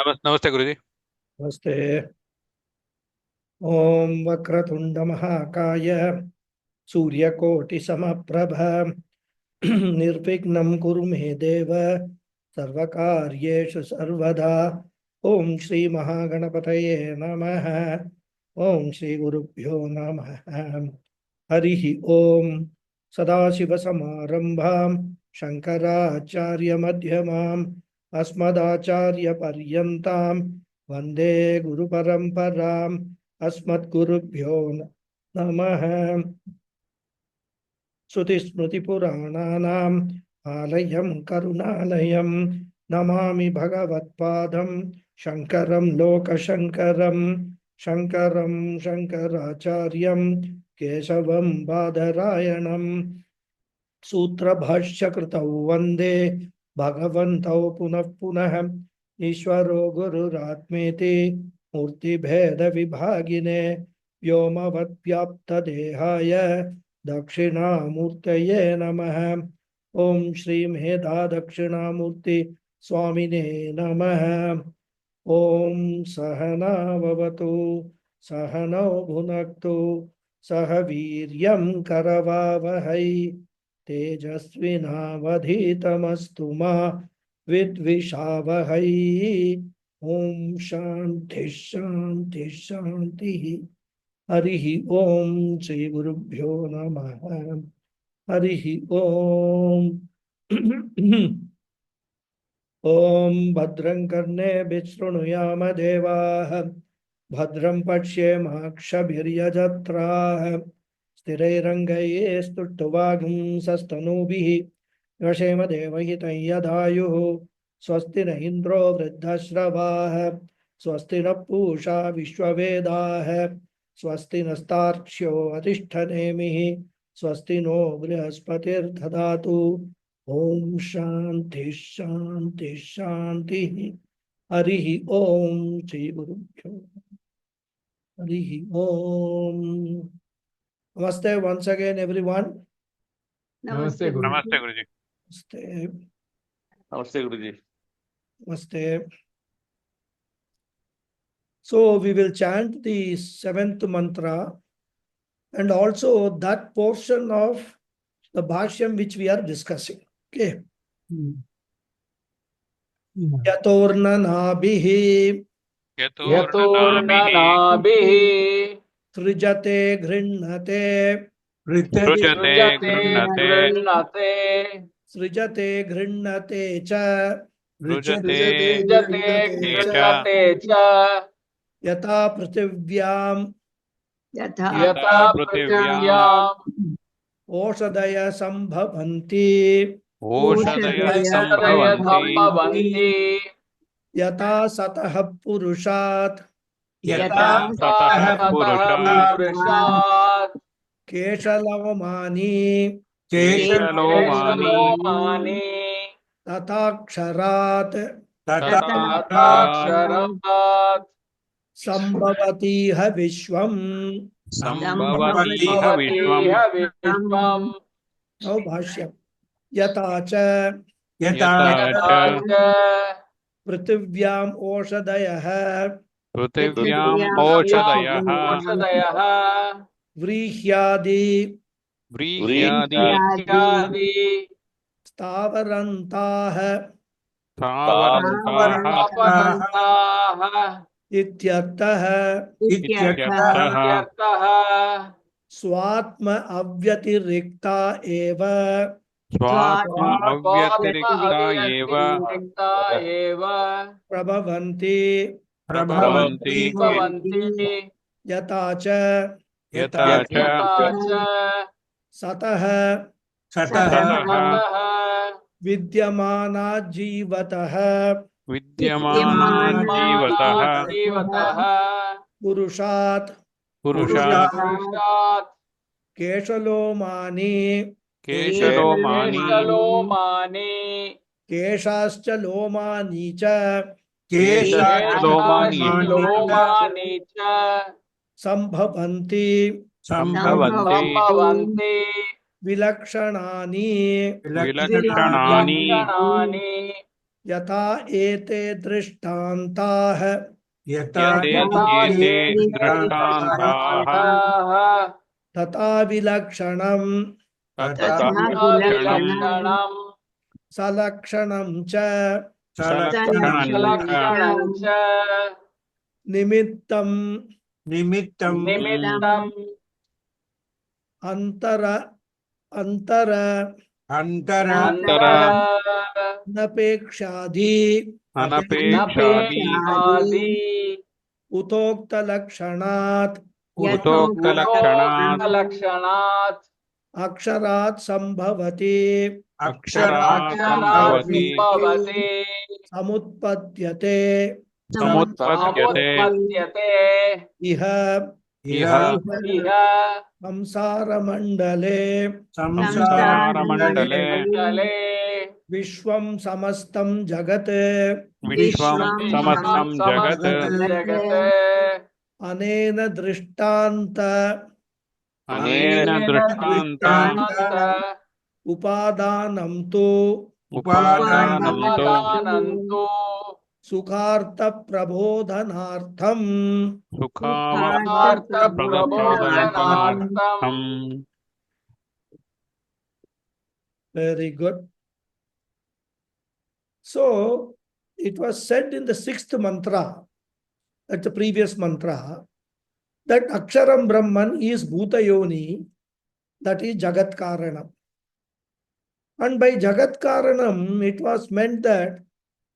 नमस्ते गुरुजी। नमस्ते। ओम वक्रतुंड महाकाय सूर्यकोटिसमप्रभ निर्विघ्नं कुरु मे देव सर्वकार्येषु सर्वदा। ओम श्री महागणपतये नमः। ओम श्री गुरुभ्यो नमः। हरिः ओम। सदाशिवसमारम्भां शङ्कराचार्यमध्यमाम् अस्मदाचार्यपर्यन्तां वन्दे गुरुपरम्पराम्। अस्मद्गुरुभ्यो नमः। श्रुतिस्मृतिपुराणानाम् आलयं करुणालयं नमामि भगवत्पादं शङ्करं लोकशङ्करं। शङ्करं शङ्कराचार्यं केशवं बादरायणं सूत्रभाष्यकृतौ वन्दे भगवन्तौ पुनः पुनः। ईश्वरो गुरुरात्मेति मूर्तिभेदविभागिने व्योमवद्व्याप्तदेहाय दक्षिणामूर्तये नमः। ओम श्री मेधा दक्षिणामूर्ति स्वामिने नमः। ओम सहनाववतु सहनौ भुनक्तु सह वीर्यं करवावहै तेजस्विनावधीतमस्तु मा विद्विषावहै। ओम शांति शांति शांति। हरिः ओम श्री गुरुभ्यो नमः। हरिः ओम। ओम भद्रं कर्णेभिः शृणुयाम देवाः भद्रं पश्येमाक्षभिर्यजत्राः स्थिरैरङ्गैः स्तुष्टुवागुंसस्तनूभिः वशेम देवहितं यदायुः। स्वस्ति न इन्द्रो वृद्धश्रवाः स्वस्ति न पूषा विश्ववेदाः स्वस्ति नस्तार्क्ष्यो अतिष्ठनेमिः स्वस्ति नो बृहस्पतिर्दधातु। ओम शांति शांति शांति। हरिः ओम श्री गुरुभ्यो हरिः ओम। नमस्ते once again everyone. नमस्ते गुरु। नमस्ते गुरुजी। नमस्ते नमस्ते गुरुजी। नमस्ते। So we will chant the seventh mantra and also that portion of the bhashyam which we are discussing. Okay. यतोर्ननाभिः यतोर्ननाभिः सृजते गृह्णते सृजते गृह्णते सृजते गृह्णते च सृजते गृह्णते च यथा पृथिव्यां यथा पृथिव्याम् ओषधय संभवन्ति ओषधयः सम्भवन्ति यथा सतः पुरुषात् यथा सतः पुरुषात् केशलवमानि केशलोमानि तथाक्षरात् तथाक्षरात् संभवतीह विश्वम्। सम्भवतीह विश्वम्। नौ भाष्यम्। यथा च पृथिव्याम् ओषधयः पृथिव्याम् ओषधयः व्रीह्यादि स्थावरन्ताः इत्यर्थः। स्वात्म अव्यतिरिक्ता एव प्रभवन्ति यथा च सतः विद्यमाना जीवतः पुरुषात् केशलोमानि केशाश्च लोमानि च संभवन्ति विलक्षणानि Yatha ete drishtantaah. यते यथा एते एते दृष्टान्ताः दृष्टान्ताः तथा विलक्षणम् तथा तथा विलक्षणम् विलक्षणम् सलक्षणं च सलक्षणम् च सलक्षणम् च निमित्तं निमित्तम् अंतर अंतर अन्तर नपेक्षादि अनपेक्षादि नपेक्षादि उतोक्त लक्षणात् उतोक्तलक्षणात् उक्तलक्षणात् अक्षरात् संभवति अक्षरात् अक्षरात् सम्भवति भवति समुत्पद्यते समुत्पद्यते समुत्पद्यते इह इह इह संसारमण्डले संसारमण्डले मण्डले विश्वं समस्तं जगत् विश्वं समस्तं जगत् जगत् अनेन दृष्टान्त अनेन दृष्टान्त उपादानं तु उपादानं तु उपादानन्तु सुखार्थप्रबोधनार्थम् सुखार्थप्रबोधनार्थम् सुखार्थप्रबोधनार्थम् Very good. So it was said in the sixth mantra, that's the previous mantra, that Aksharam Brahman is Bhutayoni, that is Jagat Karanam. And by Jagat Karanam, it was meant that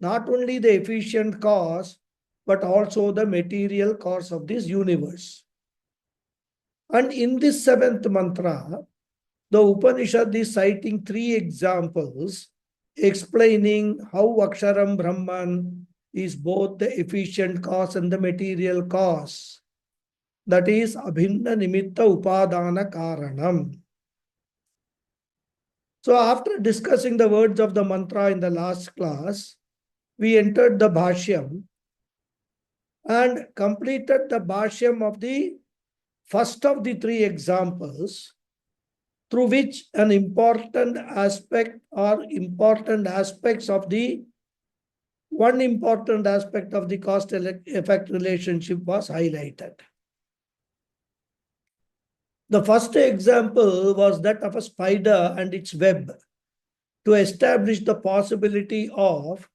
not only the efficient cause, but also the material cause of this universe. And in this seventh mantra, the Upanishad is citing three examples explaining how Aksharam Brahman is both the efficient cause and the material cause. That is Abhinna Nimitta Upadana Karanam. So after discussing the words of the mantra in the last class, we entered the Bhashyam and completed the Bhashyam of the first of the three examples, through which an important aspect or important aspects of the one important aspect of the cause-effect relationship was highlighted. The first example was that of a spider and its web, to establish the possibility of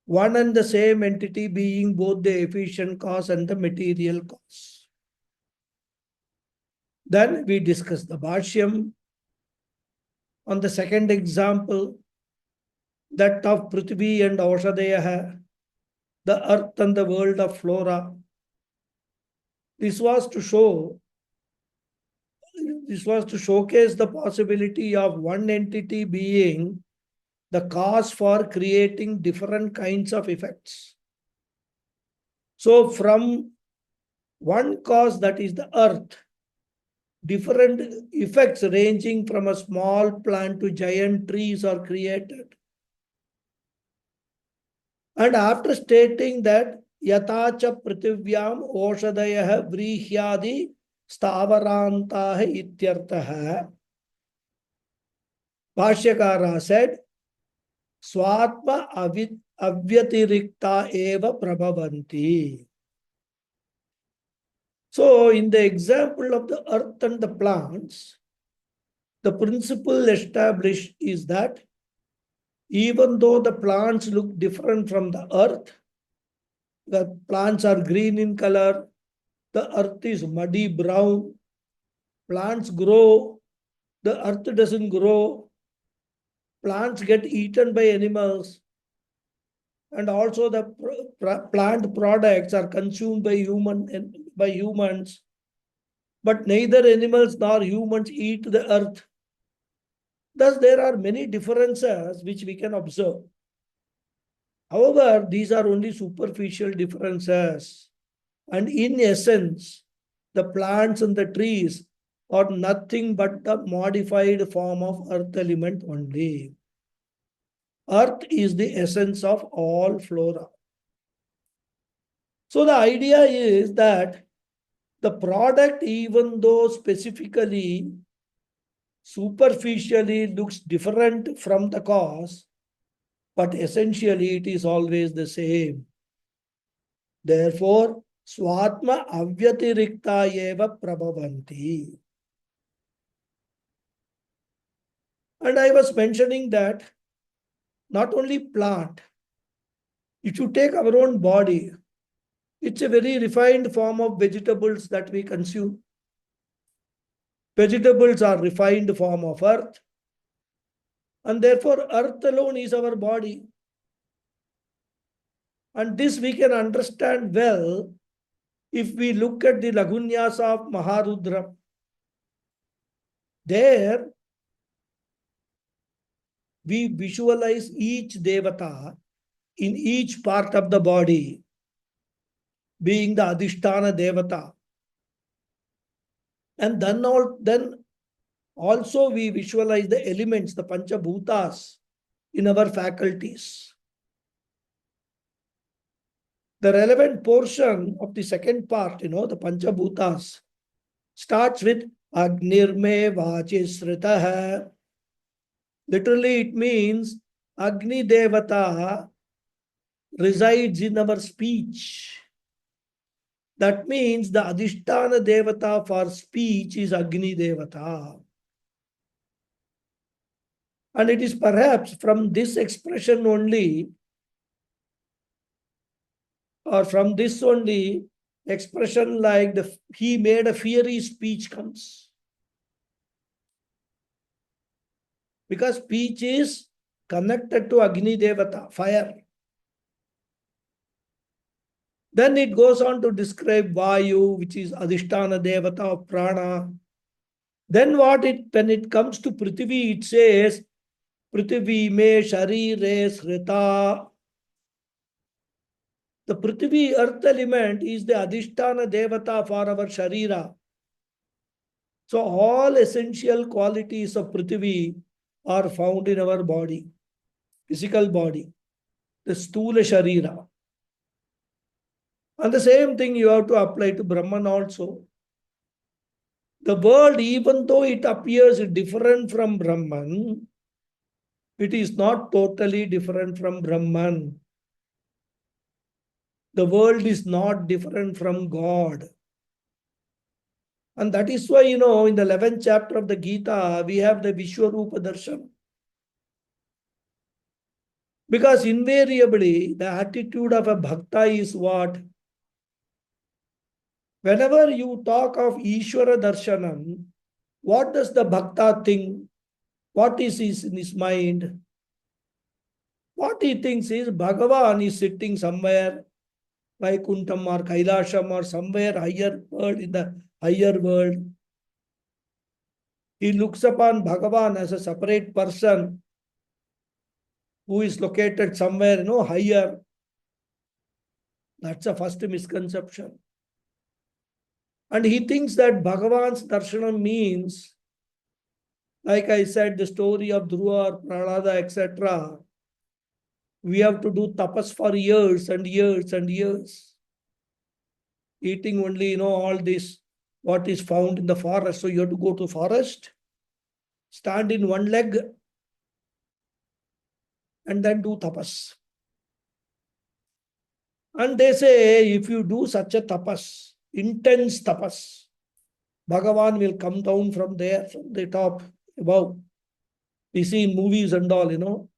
one and the same entity being both the efficient cause and the material cause. Then we discussed the Bhashyam on the second example, that of Prithvi and Aushadaya, the earth and the world of flora. This was to showcase the possibility of one entity being the cause for creating different kinds of effects. So from one cause, that is the earth, different effects ranging from a small plant to giant trees are created. And after stating that Yatacha Prithivyam Oshadayah Vrihyadi Stavarantaha Ityartaha, Bhashyakara said, Swatma Avyatirikta Eva Prabhavanti. So, in the example of the earth and the plants, the principle established is that even though the plants look different from the earth, the plants are green in color, the earth is muddy brown, plants grow, the earth doesn't grow, plants get eaten by animals, and also the plant products are consumed by humans, but neither animals nor humans eat the earth. Thus, there are many differences which we can observe. However, these are only superficial differences. And in essence, the plants and the trees are nothing but the modified form of earth element only. Earth is the essence of all flora. So the idea is that the product, even though specifically, superficially looks different from the cause, but essentially it is always the same. Therefore, Swatma Avyatirikta eva prabhavanti. And I was mentioning that not only plant, if you take our own body, it's a very refined form of vegetables that we consume. Vegetables are refined form of earth. And therefore, earth alone is our body. And this we can understand well if we look at the Lagunyasa of Maharudra. There, we visualize each devata in each part of the body being the Adhisthana devata. And then also we visualize the elements, the Panchabhutas in our faculties. The relevant portion of the second part, the Panchabhutas, starts with Agnirme Vachisritaha. Literally, it means Agni Devata resides in our speech. That means the Adhisthana Devata for speech is Agni Devata. And it is perhaps from this expression only, or from this only, expression like he made a fiery speech comes. Because speech is connected to Agni Devata, fire. Then it goes on to describe Vayu, which is Adhisthana Devata of Prana. Then when it comes to Prithvi, it says, Prithvi me sharire shrita. The Prithvi, earth element, is the Adhisthana Devata for our Sharira. So all essential qualities of Prithvi are found in our body, physical body, the Stula Sharira. And the same thing you have to apply to Brahman also. The world, even though it appears different from Brahman, it is not totally different from Brahman. The world is not different from God. And that is why, in the 11th chapter of the Gita, we have the Vishwarupa Darshan. Because invariably, the attitude of a bhakta is what? Whenever you talk of Ishvara Darshanam, what does the bhakta think? What is in his mind? What he thinks is Bhagavan is sitting somewhere, Vaikuntham or Kailasham or somewhere higher world, in the higher world. He looks upon Bhagavan as a separate person who is located somewhere, higher. That's the first misconception. And he thinks that Bhagavan's darshanam means, like I said, the story of Dhruva or Prahlada, etc. We have to do tapas for years and years and years. Eating only, all this, what is found in the forest. So you have to go to forest, stand in one leg, and then do tapas. And they say, if you do such a tapas, intense tapas, Bhagavan will come down from there, from the top, above. We see in movies and all,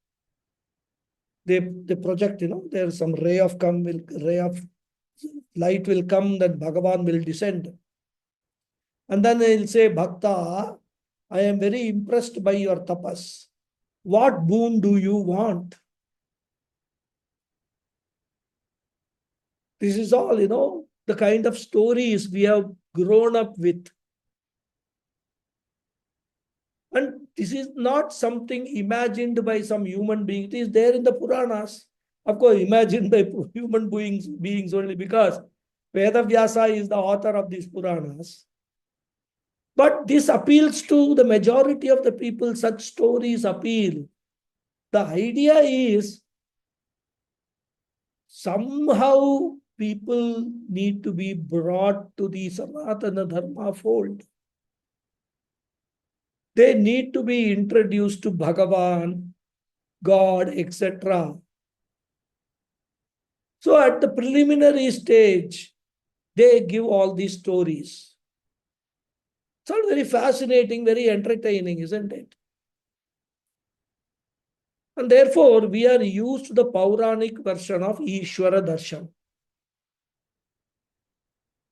they project, there's some ray of light will come, that Bhagavan will descend. And then they'll say, Bhakta, I am very impressed by your tapas. What boon do you want? This is all, the kind of stories we have grown up with. And this is not something imagined by some human being. It is there in the Puranas. Of course, imagined by human beings only because Vedavyasa is the author of these Puranas. But this appeals to the majority of the people. Such stories appeal. The idea is somehow people need to be brought to the Sanatana Dharma fold. They need to be introduced to Bhagavan. God, etc. So at the preliminary stage, they give all these stories. It's all very fascinating, very entertaining, isn't it? And therefore, we are used to the Puranic version of Ishvara Darshan.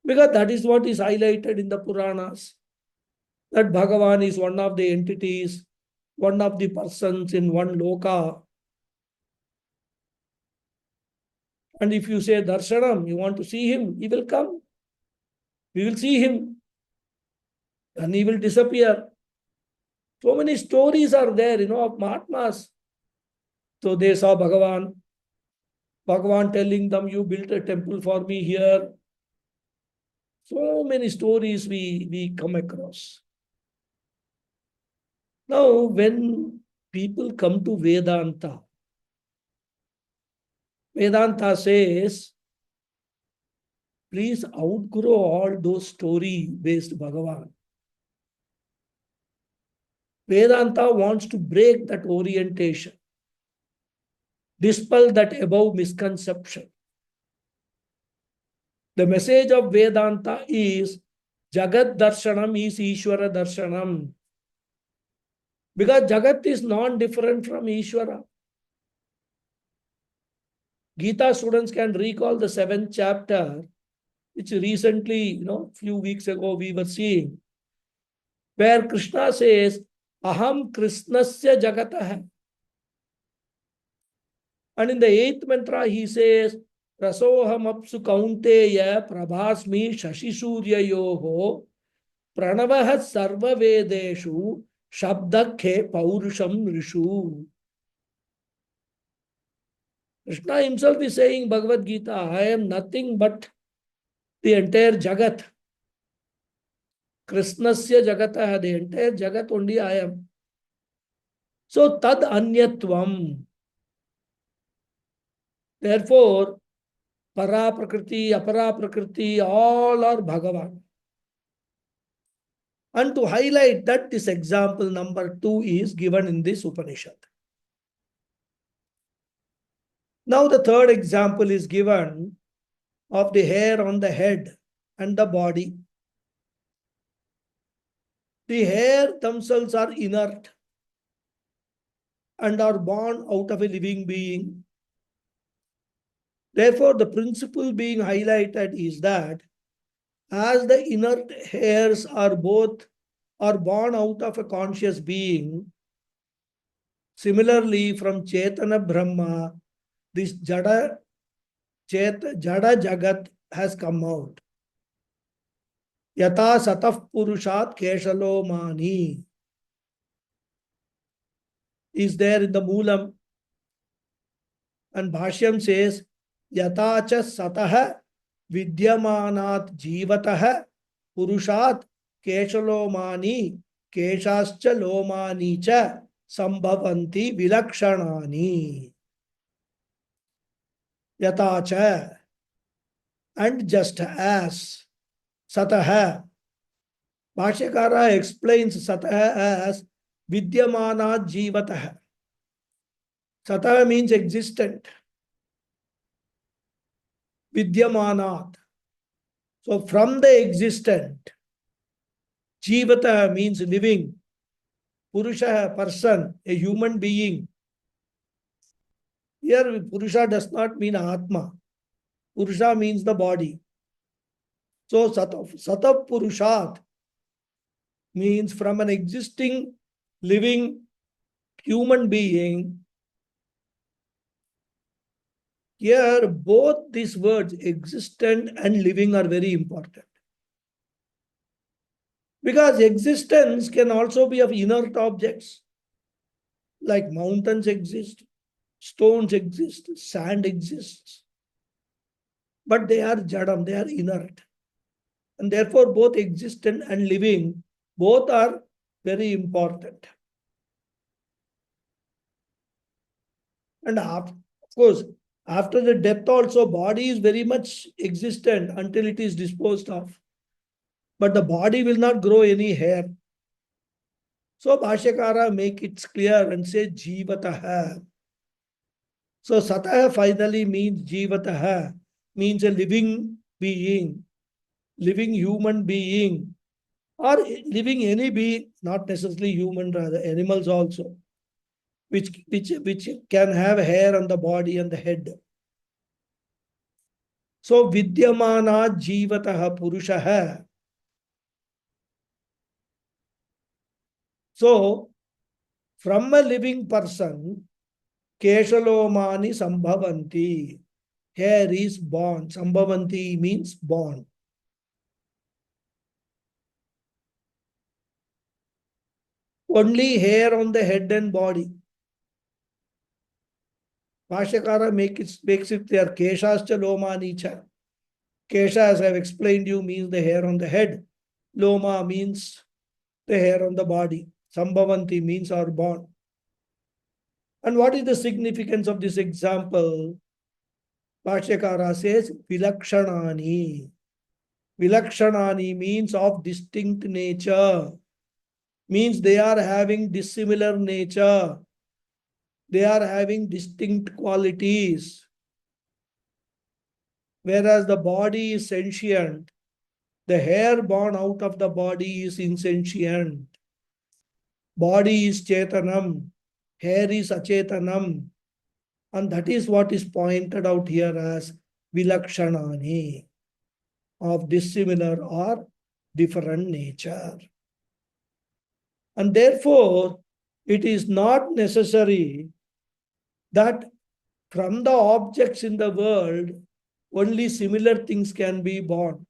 Because that is what is highlighted in the Puranas. That Bhagavan is one of the entities, one of the persons in one loka. And if you say Darshanam, you want to see him, he will come. We will see him. And he will disappear. So many stories are there, of Mahatmas. So they saw Bhagavan. Bhagavan telling them, you built a temple for me here. So many stories we come across. Now, when people come to Vedanta, Vedanta says, please outgrow all those story-based Bhagavan. Vedanta wants to break that orientation, dispel that above misconception. The message of Vedanta is Jagat Darshanam is Ishvara Darshanam. Because Jagat is non-different from Ishvara. Gita students can recall the 7th chapter, which recently, few weeks ago we were seeing, where Krishna says, Aham Krishnasya Jagatah. And in the 8th mantra, he says, Rasoham apsu kaunteya prabhasmi shashisuryayoho pranavah sarva vedeshu shabdakhe paurusham rishu. Krishna himself is saying Bhagavad Gita, I am nothing but the entire Jagat. Krishnasya Jagatah, the entire Jagat only I am. So tad anyatvam. Therefore, para prakriti, apara prakriti, all are Bhagavan. And to highlight that, this example number 2 is given in this Upanishad. Now the third example is given of the hair on the head and the body. The hair themselves are inert and are born out of a living being. Therefore, the principle being highlighted is that as the inert hairs are born out of a conscious being, similarly from Chetana Brahma, this Jada Jagat has come out. Yata Sataf Purushat Keshalo Mani is there in the Moolam. And Bhashyam says, Yatacha Satah Vidyamanat Jivatah Purushat Keshalomani Keshascha Lomani cha Sambhavanti Vilakshanani. Yatacha, and just as Satah. Bhashyakara explains Satah as Vidyamanat Jivatah. Satah means existent. Vidyamanat. So from the existent, Jivata means living. Purusha, person, a human being. Here Purusha does not mean Atma. Purusha means the body. So Satav Purushat means from an existing, living human being. Here both these words, existent and living, are very important. Because existence can also be of inert objects, like mountains exist, stones exist, sand exists. But they are jadam, they are inert. And therefore both existent and living, both are very important. And of course, after the death also, body is very much existent until it is disposed of. But the body will not grow any hair. So Bhashyakara make it clear and say Jivatah. So Satah finally means Jivatah, means a living being, living human being, or living any being, not necessarily human, rather animals also, which can have hair on the body and the head. So Vidyamana Jivatah Purushaha. So from a living person, Keshalomani Sambhavanti. Hair is born. Sambhavanti means born. Only hair on the head and body. Bhashyakara makes it clear. Keshascha Lomanicha. Kesha, as I've explained you, means the hair on the head. Loma means the hair on the body. Sambhavanti means are born. And what is the significance of this example? Bhashyakara says, Vilakshanani. Vilakshanani means of distinct nature. Means they are having dissimilar nature. They are having distinct qualities. Whereas the body is sentient, the hair born out of the body is insentient. Body is chetanam, hair is achetanam. And that is what is pointed out here as vilakshanani, of dissimilar or different nature. And therefore, it is not necessary that from the objects in the world, only similar things can be born.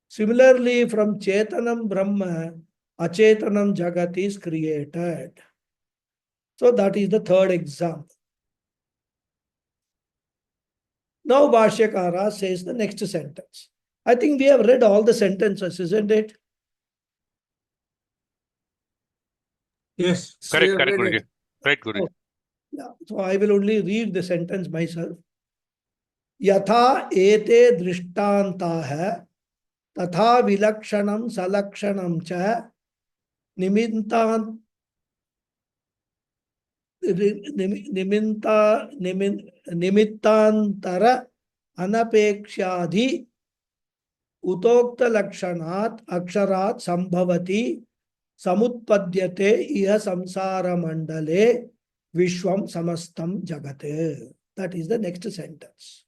Similarly, from Chetanam Brahma, Achetanam Jagat is created. So that is the third example. Now Bhashyakara says the next sentence. I think we have read all the sentences, isn't it? Yes. Correct, we have correct, read Guruji. it. Right, Guruji. Oh, yeah. So I will only read the sentence myself. Yatha ete drishtantah तथा विलक्षणं सलक्षणं च निमित्तान् निमित्तान्तर अनपेक्षादि उतोक्त लक्षणात् अक्षरात् संभवति समुत्पद्यते इह संसार मंडले विश्वम समस्तं जगत. That is the next sentence.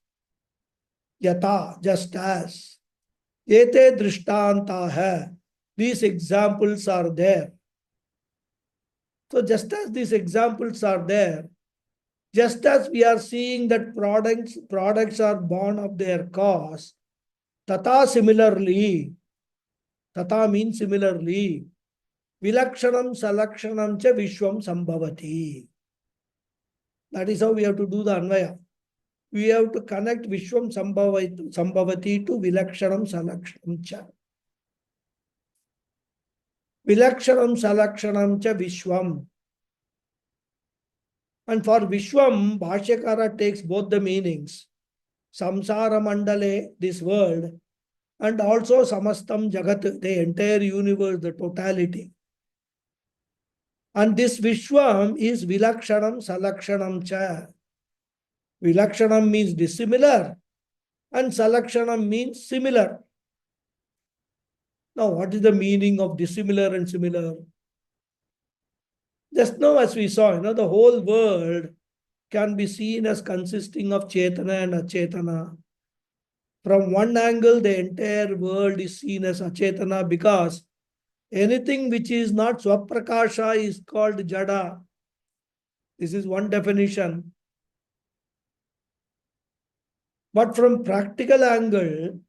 Yata, just as. Ete drishtanta hai. These examples are there. So just as these examples are there, just as we are seeing that products are born of their cause, tata similarly, tata means similarly, vilakshanam salakshanam cha vishwam sambhavati. That is how we have to do the anvaya. We have to connect vishwam sambhavati to vilakshanam salakshanam cha. Vilakshanam salakshanam cha vishwam. And for Vishwam, Bhashyakara takes both the meanings. Samsara Mandale, this world, and also Samastam Jagat, the entire universe, the totality. And this Vishwam is Vilakshanam Salakshanam Cha. Vilakshanam means dissimilar, and Salakshanam means similar. Now, what is the meaning of dissimilar and similar? Just now, as we saw, the whole world can be seen as consisting of Chetana and Achetana. From one angle, the entire world is seen as Achetana because anything which is not Swaprakasha is called Jada. This is one definition. But from practical angle,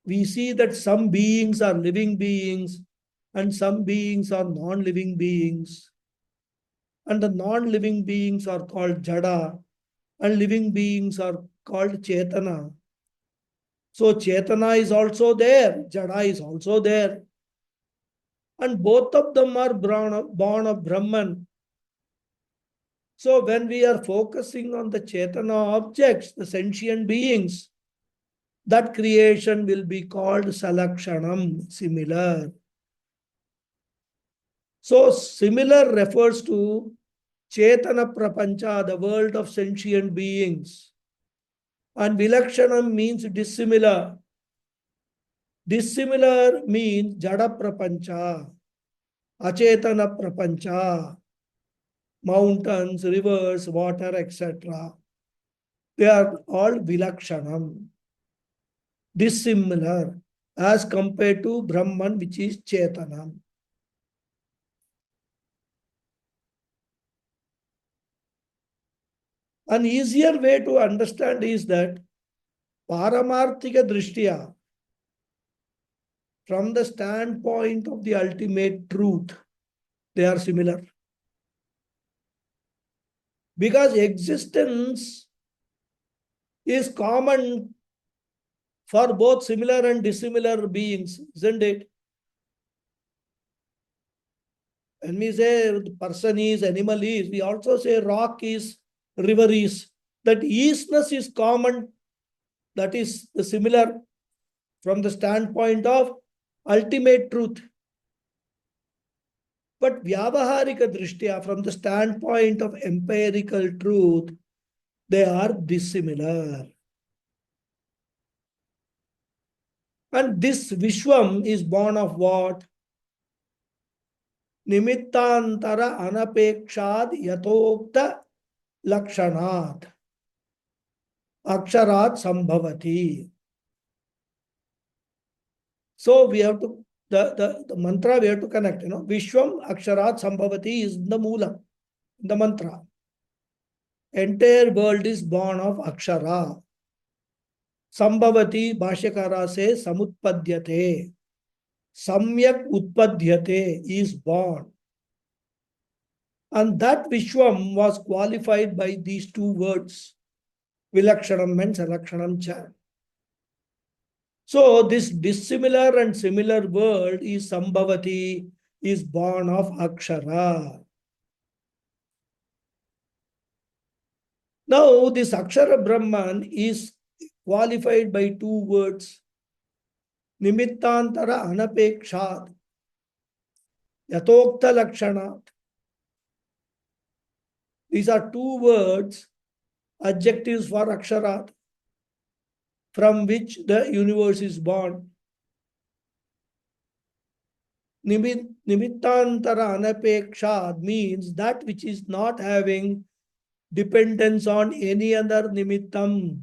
we see that some beings are living beings and some beings are non-living beings. And the non-living beings are called Jada and living beings are called Chetana. So Chetana is also there, Jada is also there. And both of them are born of Brahman. So when we are focusing on the Chetana objects, the sentient beings, that creation will be called Salakshanam, similar. So similar refers to Chetana Prapancha, the world of sentient beings. And Vilakshanam means dissimilar. Dissimilar means Jada Prapancha, Achetana Prapancha, mountains, rivers, water, etc. They are all Vilakshanam, dissimilar, as compared to Brahman, which is Chetanam. An easier way to understand is that Paramarthika Drishtiya, from the standpoint of the ultimate truth, they are similar. Because existence is common for both similar and dissimilar beings, isn't it? When we say the person is, animal is, we also say rock is, river is. That isness is common, that is the similar from the standpoint of ultimate truth. But Vyavaharika Drishtiya, from the standpoint of empirical truth, they are dissimilar. And this Vishwam is born of what? Nimittantara anapekshad yatokta lakshanat. Aksharat sambhavati. So we have to, the mantra we have to connect, Vishwam Aksharat Sambhavati is the Moola, the mantra. Entire world is born of Akshara. Sambhavati, Bhashyakara says, Samutpadyate. Samyak Utpadyate is born. And that Vishwam was qualified by these two words, Vilakshanam and Salakshanam cha. So this dissimilar and similar world is Sambhavati, is born of Akshara. Now this Akshara Brahman is qualified by two words, Nimittantara Anapekshad, Yatokta Lakshanat. These are two words, adjectives for Aksharat, from which the universe is born. Nimittantara Anapekshad means that which is not having dependence on any other nimittam,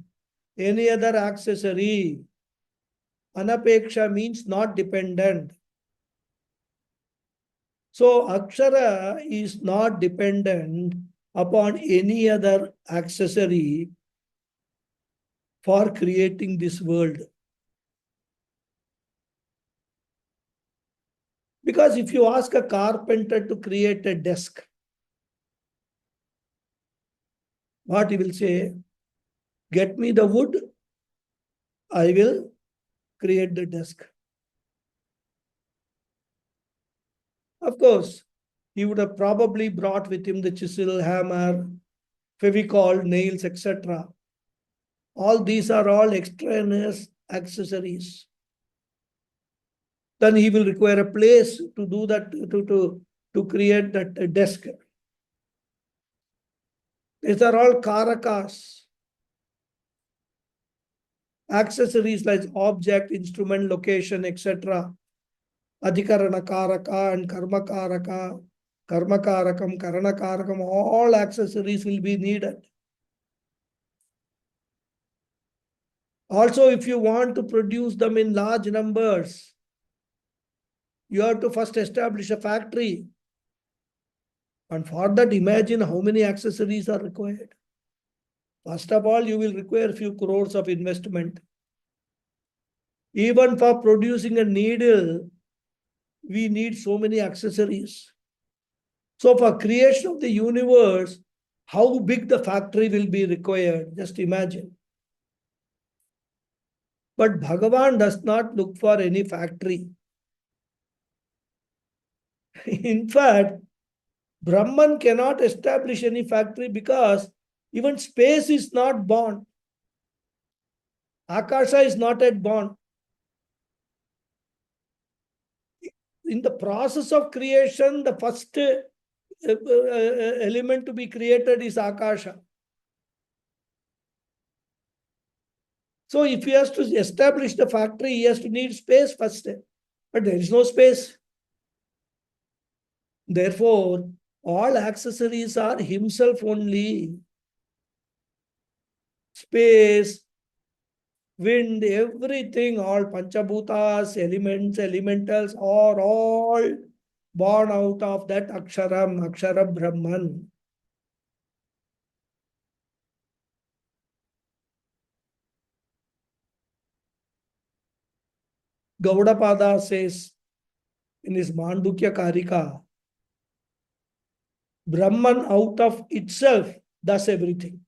any other accessory. Anapeksha means not dependent. So Akshara is not dependent upon any other accessory for creating this world. Because if you ask a carpenter to create a desk, what he will say? Get me the wood, I will create the desk. Of course, he would have probably brought with him the chisel, hammer, Fevicol, nails, etc. All these are all extraneous accessories. Then he will require a place to do that, to create that desk. These are all karakas. Accessories like object, instrument, location, etc. Adhikarana karaka and karma karaka, karma karakam, karana karakam, all accessories will be needed. Also, if you want to produce them in large numbers, you have to first establish a factory. And for that, imagine how many accessories are required. First of all, you will require a few crores of investment. Even for producing a needle, we need so many accessories. So for creation of the universe, how big the factory will be required, just imagine. But Bhagavan does not look for any factory. In fact, Brahman cannot establish any factory because even space is not born. Akasha is not yet born. In the process of creation, the first element to be created is Akasha. So if he has to establish the factory, he has to need space first. But there is no space. Therefore, all accessories are himself only. Space, wind, everything, all Panchabhutas, elements, elementals are all born out of that Akshara Brahman. Gaudapada says in his Mandukya Karika, Brahman out of itself does everything.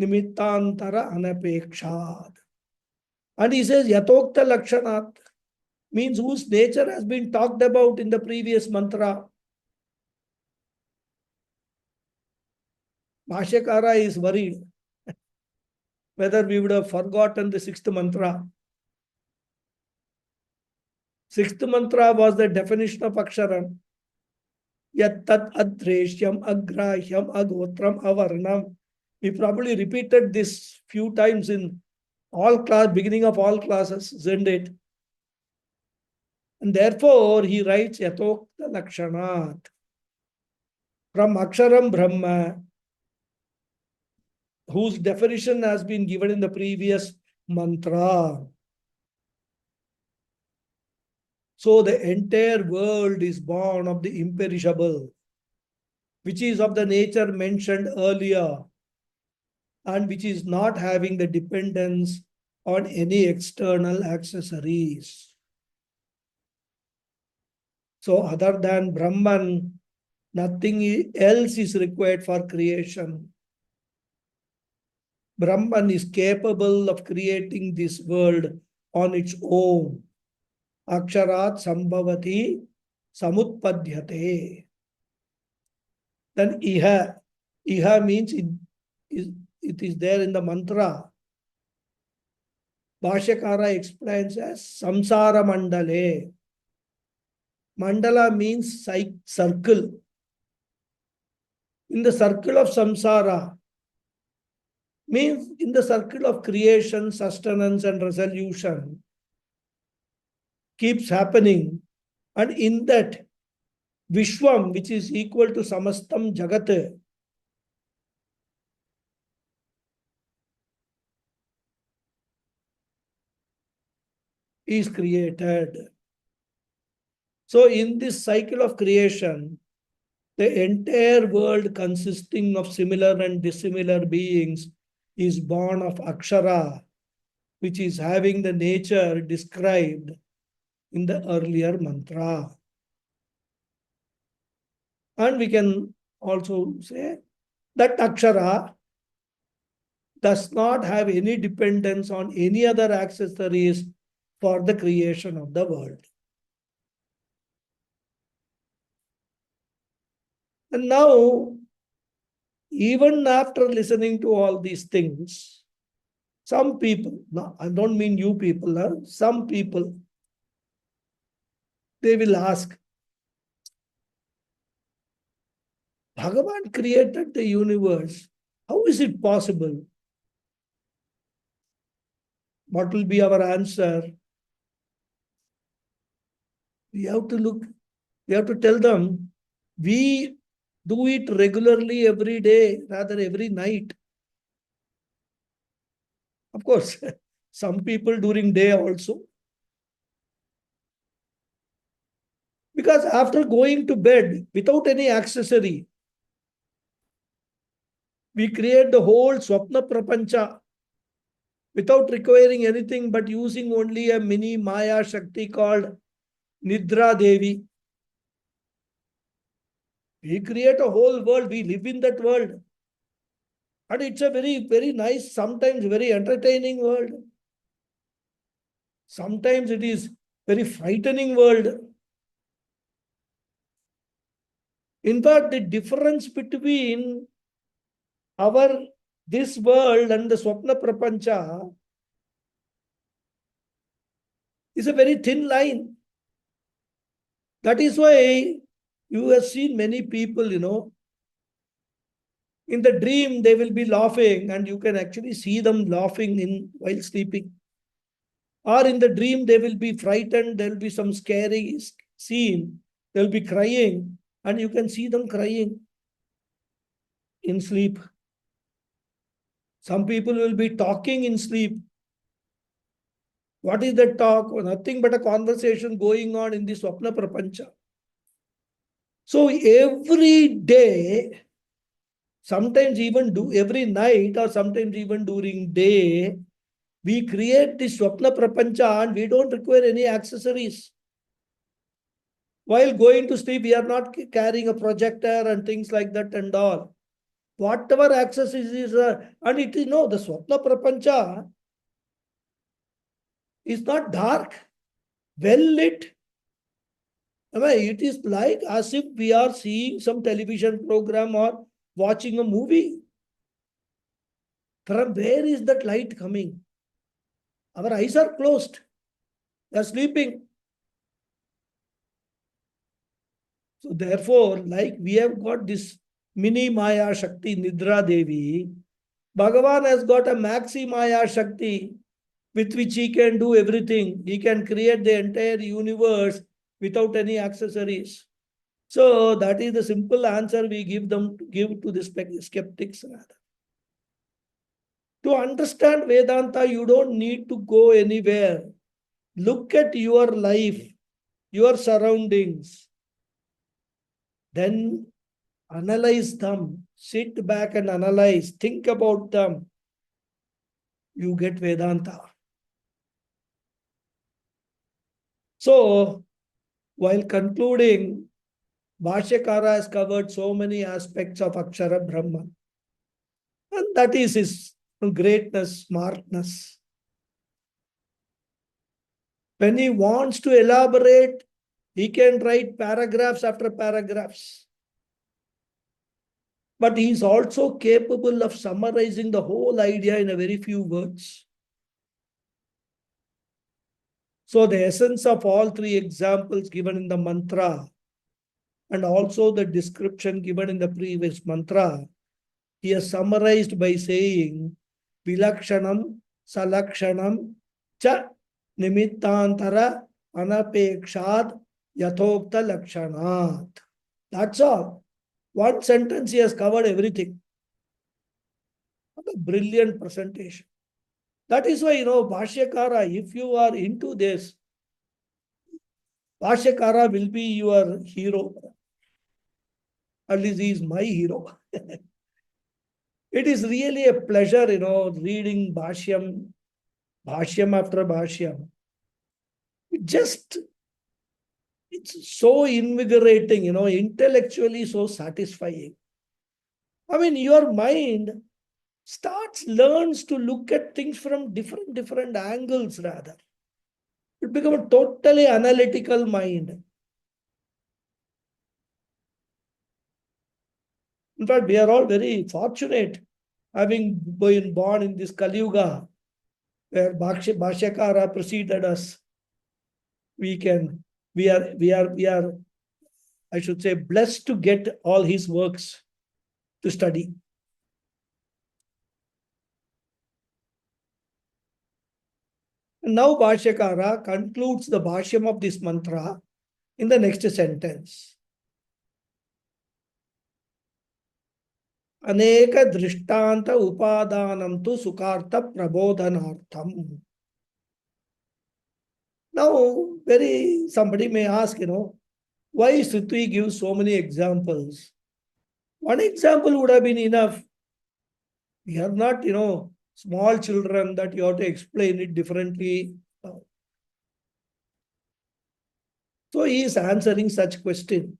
Nimittantara anapekshad. And he says Yatokta Lakshanat means whose nature has been talked about in the previous mantra. Bhashyakara is worried whether we would have forgotten the sixth mantra. Sixth mantra was the definition of Aksharam. Yat tat adreshyam agrahyam agotram avarnam. We probably repeated this few times in all class, beginning of all classes, isn't it? And therefore he writes Yatokta Lakshanat. From Aksharam Brahma, whose definition has been given in the previous mantra. So the entire world is born of the imperishable, which is of the nature mentioned earlier, and which is not having the dependence on any external accessories. So other than Brahman, nothing else is required for creation. Brahman is capable of creating this world on its own. Aksharat sambhavati samutpadhyate. Then iha. Iha means it is there in the mantra. Bhashyakara explains as samsara mandale. Mandala means circle. In the circle of samsara, means in the circle of creation, sustenance, and resolution, keeps happening. And in that, Vishwam, which is equal to Samastam Jagat, is created. So in this cycle of creation, the entire world consisting of similar and dissimilar beings is born of Akshara, which is having the nature described in the earlier mantra. And we can also say that Akshara does not have any dependence on any other accessories for the creation of the world. And now, even after listening to all these things, some people, no, I don't mean you people, some people, they will ask, Bhagavan created the universe. How is it possible? What will be our answer? We have to tell them, we do it regularly every day, rather every night. Of course, some people during day also. Because after going to bed without any accessory, we create the whole Swapna Prapancha without requiring anything but using only a mini Maya Shakti called Nidra Devi. We create a whole world, we live in that world. And it's a very, very nice, sometimes very entertaining world. Sometimes it is very frightening world. In fact, the difference between this world and the Swapna Prapancha is a very thin line. That is why You have seen many people, in the dream they will be laughing and you can actually see them laughing while sleeping. Or in the dream they will be frightened, there will be some scary scene, they'll be crying and you can see them crying in sleep. Some people will be talking in sleep. What is that talk? Nothing but a conversation going on in the Swapna Prapancha. So every day, sometimes even every night or sometimes even during day, we create this Swapna Prapancha and we don't require any accessories. While going to sleep, we are not carrying a projector and things like that and all. Whatever accessories is, and it is the Swapna Prapancha is not dark, well lit. It is like as if we are seeing some television program or watching a movie. From where is that light coming? Our eyes are closed. We are sleeping. So therefore, like we have got this mini Maya Shakti Nidra Devi, Bhagavan has got a maxi Maya Shakti with which he can do everything. He can create the entire universe without any accessories. So that is the simple answer we give to the skeptics rather. To understand Vedanta, you don't need to go anywhere. Look at your life, your surroundings. Then analyze them. Sit back and analyze. Think about them. You get Vedanta. So, while concluding, Bhashyakara has covered so many aspects of Akshara Brahman. And that is his greatness, smartness. When he wants to elaborate, he can write paragraphs after paragraphs. But he is also capable of summarizing the whole idea in a very few words. So the essence of all three examples given in the mantra and also the description given in the previous mantra, he has summarized by saying Vilakshanam, Salakshanam, Cha Nimittantara Anapekshad Yathokta Lakshanat. That's all. One sentence he has covered everything. What a brilliant presentation. That is why, Bhashyakara, if you are into this, Bhashyakara will be your hero. At least he is my hero. It is really a pleasure, reading Bhashyam after Bhashyam. It's so invigorating, intellectually so satisfying. Your mind learns to look at things from different angles rather. It becomes a totally analytical mind. In fact, we are all very fortunate having been born in this Kali Yuga, where Bhashyakara preceded us. We are, I should say, blessed to get all his works to study. And now Bhashyakara concludes the Bhashyam of this mantra in the next sentence. Aneka drishtanta upadanam tu sukartha prabodhanartham. Now, somebody may ask, why Shruti gives so many examples? One example would have been enough. We are not, small children that you have to explain it differently. So he is answering such question.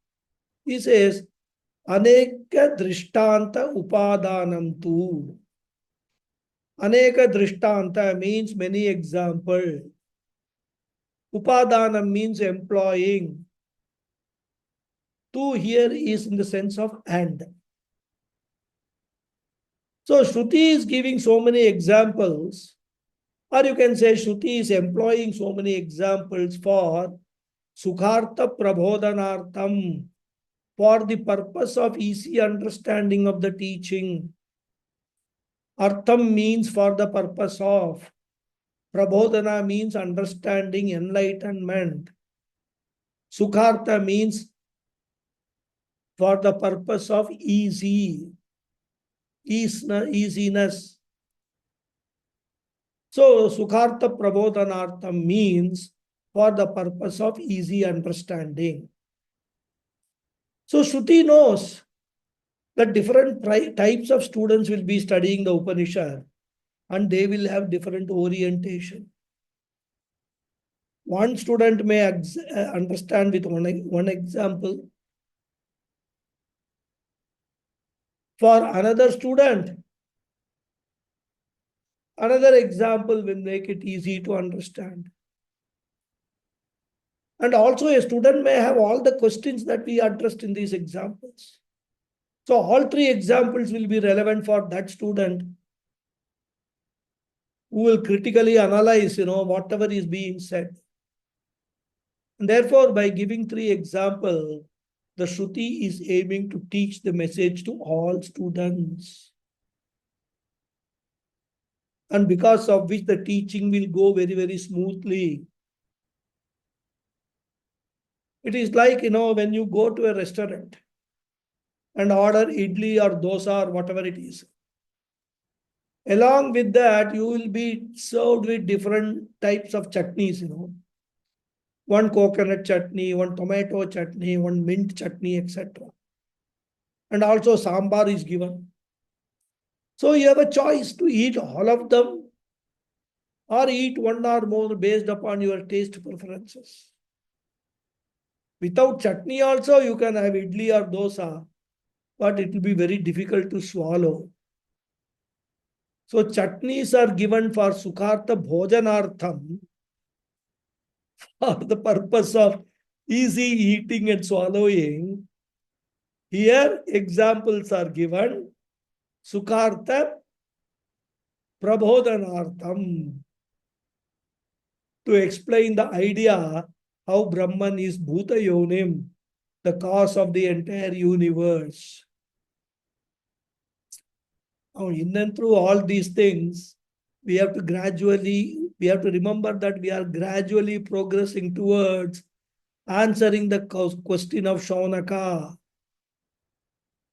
He says, Aneka drishtanta upadanam tu. Aneka drishtanta means many examples. Upadanam means employing. Tu here is in the sense of and. So Shruti is giving so many examples, or you can say Shruti is employing so many examples for Sukhartha Prabodhanartham, for the purpose of easy understanding of the teaching. Artham means for the purpose of. Prabodhana means understanding, enlightenment. Sukhartha means for the purpose of easiness. So, Sukhartha Prabodhanartham means for the purpose of easy understanding. So, Shruti knows that different types of students will be studying the Upanishad and they will have different orientation. One student may understand with one example. For another student, another example will make it easy to understand. And also a student may have all the questions that we addressed in these examples. So all three examples will be relevant for that student who will critically analyze, whatever is being said. And therefore, by giving three examples, the Shruti is aiming to teach the message to all students. And because of which the teaching will go very, very smoothly. It is like, when you go to a restaurant and order idli or dosa or whatever it is. Along with that, you will be served with different types of chutneys, One coconut chutney, one tomato chutney, one mint chutney, etc. And also sambar is given. So you have a choice to eat all of them or eat one or more based upon your taste preferences. Without chutney also, you can have idli or dosa, but it will be very difficult to swallow. So chutneys are given for Sukhartha Bhojanartham, for the purpose of easy eating and swallowing. Here examples are given. Sukhartha Prabodhanartham, to explain the idea how Brahman is Bhuta Yonim, the cause of the entire universe. Now, in and through all these things, we have to remember that we are gradually progressing towards answering the question of Shaunaka.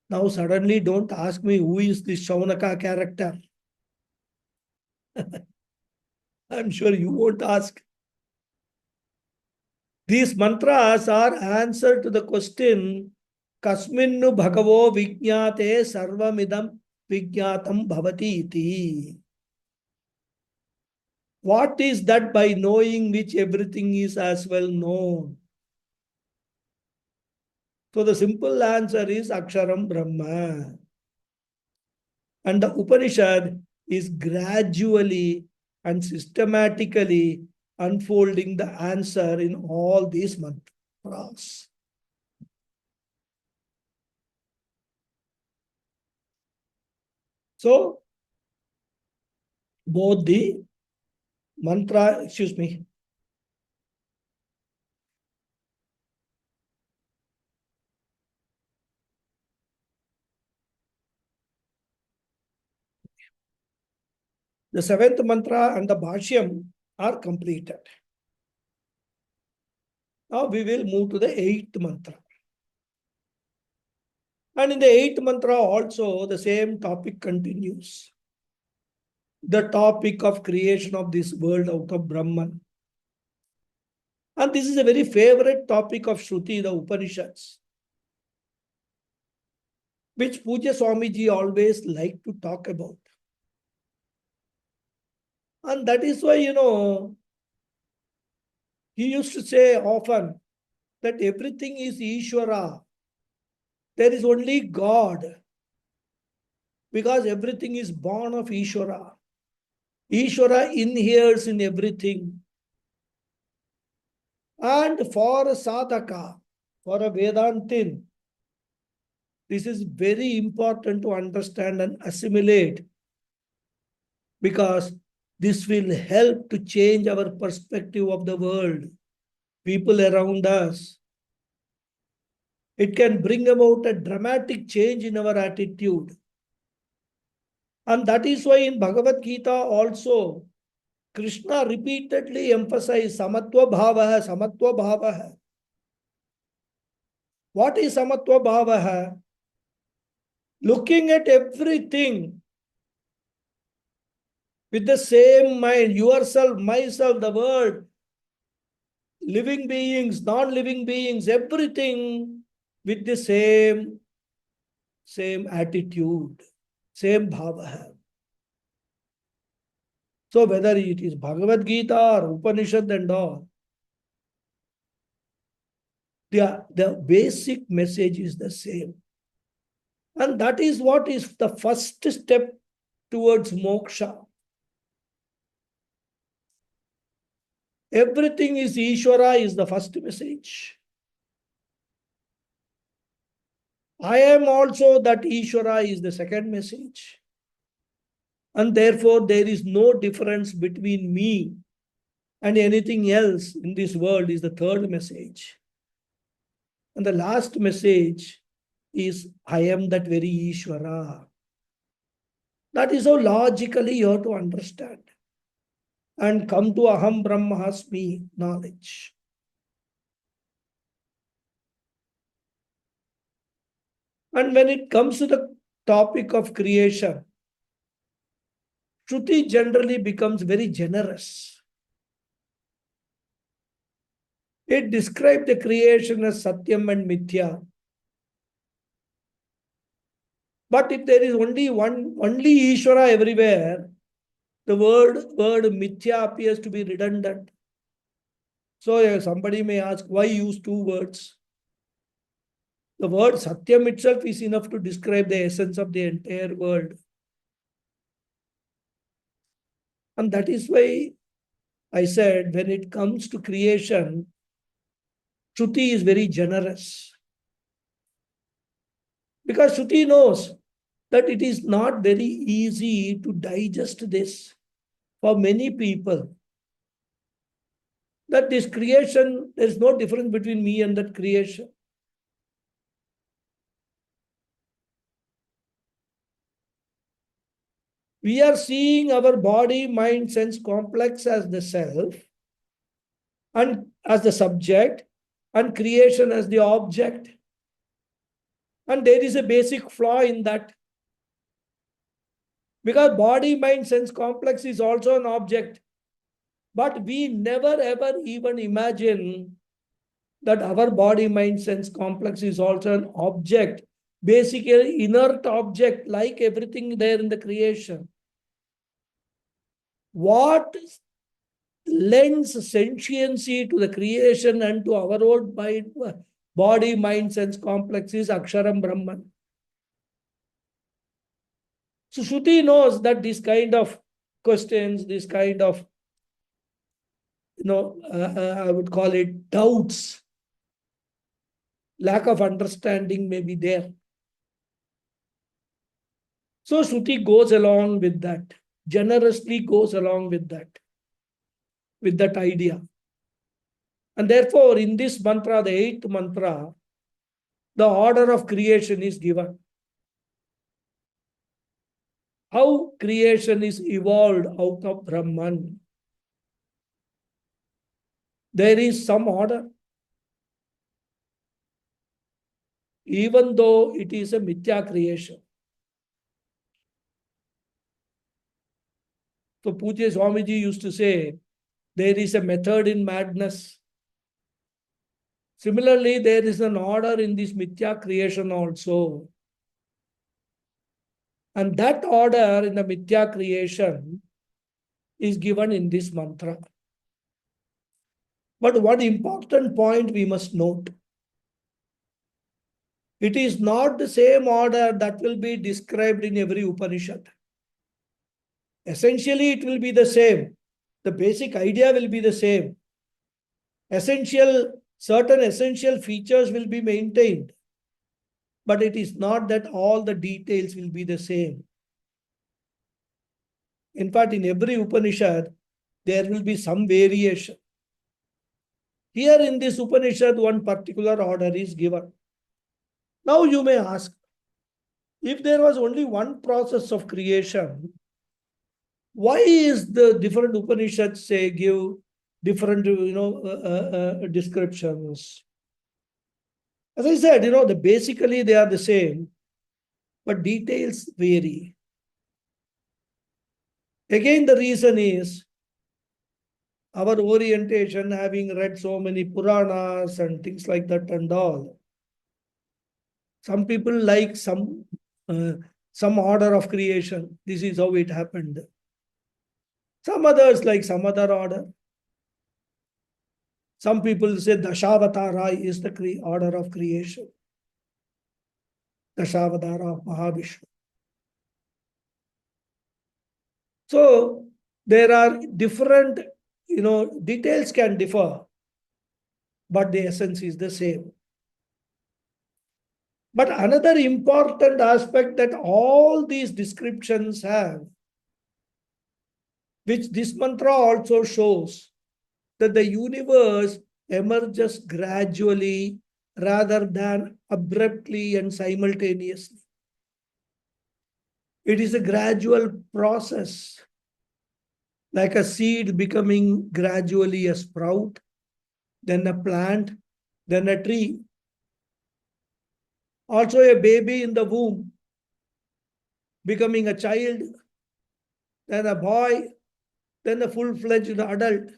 Now, suddenly don't ask me who is this Shaunaka character. I'm sure you won't ask. These mantras are answer to the question, Kasminnu Bhagavo Vijñate Sarvamidam Vijñatam Bhavati iti. What is that by knowing which everything is as well known? So the simple answer is Aksharam Brahma. And the Upanishad is gradually and systematically unfolding the answer in all these mantras. So, both the mantra, the seventh mantra and the bhashyam are completed. Now we will move to the eighth mantra. And in the eighth mantra also the same topic continues. The topic of creation of this world out of Brahman. And this is a very favorite topic of Shruti, the Upanishads, which Puja Swamiji always liked to talk about. And that is why, he used to say often that everything is Ishvara. There is only God. Because everything is born of Ishvara. Ishvara inheres in everything. And for a sadhaka, for a Vedantin, this is very important to understand and assimilate, because this will help to change our perspective of the world, people around us. It can bring about a dramatic change in our attitude. And that is why in Bhagavad Gita also, Krishna repeatedly emphasized samatva bhavaha, samatva bhavaha. What is samatva bhavaha? Looking at everything with the same mind, yourself, myself, the world, living beings, non-living beings, everything with the same attitude, same bhava. So whether it is Bhagavad Gita or Upanishad and all, the basic message is the same. And that is what is the first step towards moksha. Everything is Ishvara is the first message. I am also that Ishvara is the second message. And therefore, there is no difference between me and anything else in this world is the third message. And the last message is, I am that very Ishvara. That is how logically you have to understand and come to Aham Brahmasmi knowledge. And when it comes to the topic of creation, Shruti generally becomes very generous. It describes the creation as Satyam and Mithya. But if there is only Ishvara everywhere, the word Mithya appears to be redundant. So somebody may ask, why use two words? The word Satyam itself is enough to describe the essence of the entire world. And that is why I said, when it comes to creation, Shruti is very generous. Because Shruti knows that it is not very easy to digest this for many people. That this creation, there is no difference between me and that creation. We are seeing our body, mind, sense complex as the self and as the subject and creation as the object. And there is a basic flaw in that. Because body, mind, sense complex is also an object. But we never ever even imagine that our body, mind, sense complex is also an object. Basically, inert object like everything there in the creation. What lends sentiency to the creation and to our own mind, body, mind, sense complex is Aksharam Brahman. So Shruti knows that this kind of questions, this kind of, I would call it doubts, lack of understanding may be there. So Shruti goes along with that, generously goes along with that idea. And therefore, in this mantra, the 8th mantra, the order of creation is given. How creation is evolved out of Brahman. There is some order. Even though it is a mithya creation. So Pujya Swamiji used to say, there is a method in madness. Similarly, there is an order in this mithya creation also. And that order in the mithya creation is given in this mantra. But one important point we must note. It is not the same order that will be described in every Upanishad. Essentially, it will be the same. The basic idea will be the same. Certain essential features will be maintained. But it is not that all the details will be the same. In fact, in every Upanishad, there will be some variation. Here in this Upanishad, one particular order is given. Now you may ask, if there was only one process of creation, why is the different Upanishads say give different descriptions? As I said, basically they are the same, but details vary. Again, the reason is our orientation, having read so many Puranas and things like that and all. Some people like some order of creation. This is how it happened. Some others like some other order. Some people say Dashavatara is the order of creation. Dashavatara of Mahavishnu. So there are different, details can differ, but the essence is the same. But another important aspect that all these descriptions have, which this mantra also shows, that the universe emerges gradually rather than abruptly and simultaneously. It is a gradual process, like a seed becoming gradually a sprout, then a plant, then a tree. Also a baby in the womb, becoming a child, then a boy, then a full-fledged adult.